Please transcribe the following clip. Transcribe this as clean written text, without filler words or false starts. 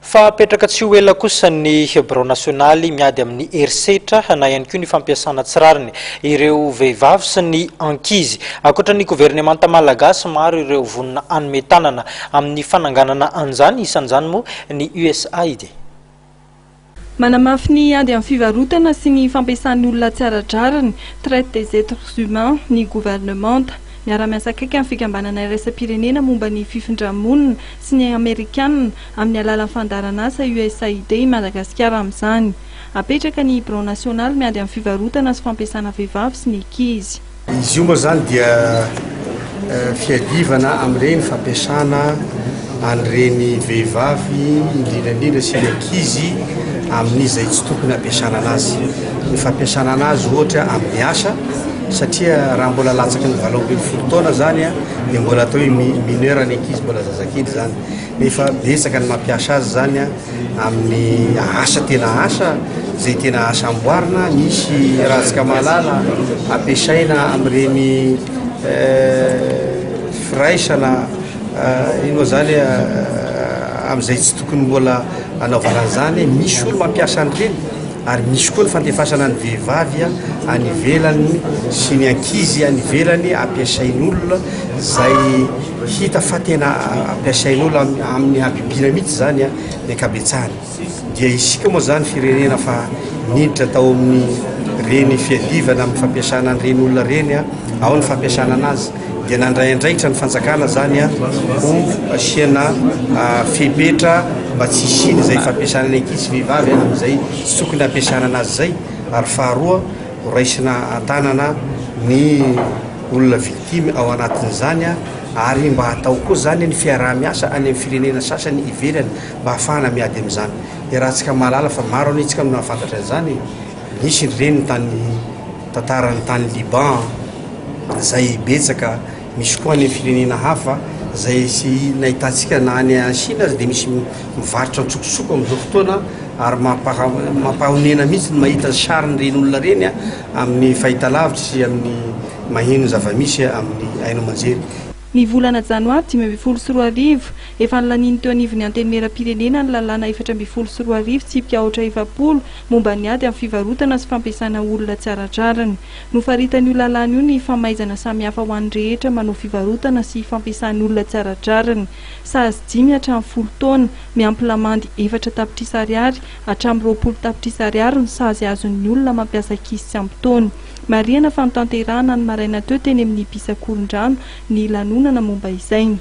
Fa petraka tsy ho ela kosa ny Bureau nasionaly miady amin'ny herisetra na ihany koa ny fampiasana tsirariny ireo vehivavy sy ny ankizy. Ankoatra ny gouvernemanta malagasy, maro ireo vonina hanome tanana amin'ny fananganana an'izany, isan'izany moa ny USAID. Manamafy ny ady amin'ny fivarotana sy ny fampiasan'ny olona tsy ara-drariny, traite des êtres humains ny gouvernemanta. Miara-miasa akaiky amin'ny fikambanana iraisam-pirenena momba ny fifindramonina sy ny Amerikanina amin'ny alalan'ny fandarana asa USAID Madagasikara amin'izany. Apetraka ny Bureau nasionaly miady amin'ny fivarotana sy fampiasana vehivavy sy ny ankizy. Izy io moa zany dia fiadivana amin'ireny fampiasana an'ireny vehivavy indrindrandrindra sy ny ankizy amin'izay tsy tokony ampiasana anazy. Ny fampiasana anazy ohatra amin'ny asa, satria raha mbola latsaky ny 20 taona zany dia mbola atao hoe mineur ny ankizy, mbola zazakely zany. Nefa betsaka ny mampiasa azy zany amin'ny asa tena asa, zay tena asa amboarina, misy ratsika malala ampiasaina amin'ireny firaisana ino zany amin'izay tsy tokony mbola anaovana zany. Misy olo mampiasa an'ireny, ary misy koa ny fandefasana ny vehivavy any ivelany sy ny ankizy any ivelany ampiasain'olona zay hita fa tena ampiasain'olona amin'ny habibina mihitsy zany ny ankabetsahany. Dia isika moa zany firenena fa niditra tao amin'ny reny fiadivana amin'ny fampiasana an'ireny olona reny, ao ny fampiasana anazy. Dia nandray andraikitra ny fanjakana zany ho asiana fepetra mba tsy isiny izay fampiasana ny ankizy vehivavy amin'izay tsy tokony ampiasana anazy zay. Ary faharoa, ho raisina an-tanana ny olona victime ao anatin'izany, ary mba hatao koa zany ny fiaraha-miasa any amin'ny firenena sasany ivelany mba hahafahana miady amin'izany. Dia raha tsika mahalala fa maro anitsika no nahafantatra an'izany, nisy ireny tany tantarany tany Liban zay betsaka, misy koa any amin'ny firenena hafa zay sy nahitantsika na any Chine dia misy mivarotra ntsokosoko amin'izao fotoana, ary mampahonena mihitsy ny mahita sarin'ireny olona reny amin'ny fahitalavitra sy amin'ny maheno zava-misy amin'ny haino aman-jery. Ny volana janoary 2024 efa nilaniny teo anivon'ny antenimieram-pirenena ny lalàna 2024 tsipika 470 momba ny ady amin'ny fivarotana sy fampiasana olona tsy ara-drariny. Nofaritan'io lalàna io ny famaizana samihafa ho an'ny rehetra manao fivarotana sy fampiasana olona tsy ara-drariny. Sahazy 5 hatramin'ny 10 taona, miampy lamandy 4 tapitrisa ariary hatramin'ny 20 tapitrisa ariary ny sahazy azon'ny olona mampiasa ankizy tsy ampy taona. Mariana fa nitanterahana ny maraina teo teny amin'ny Pisakoron-drano ny lanonana momba izay.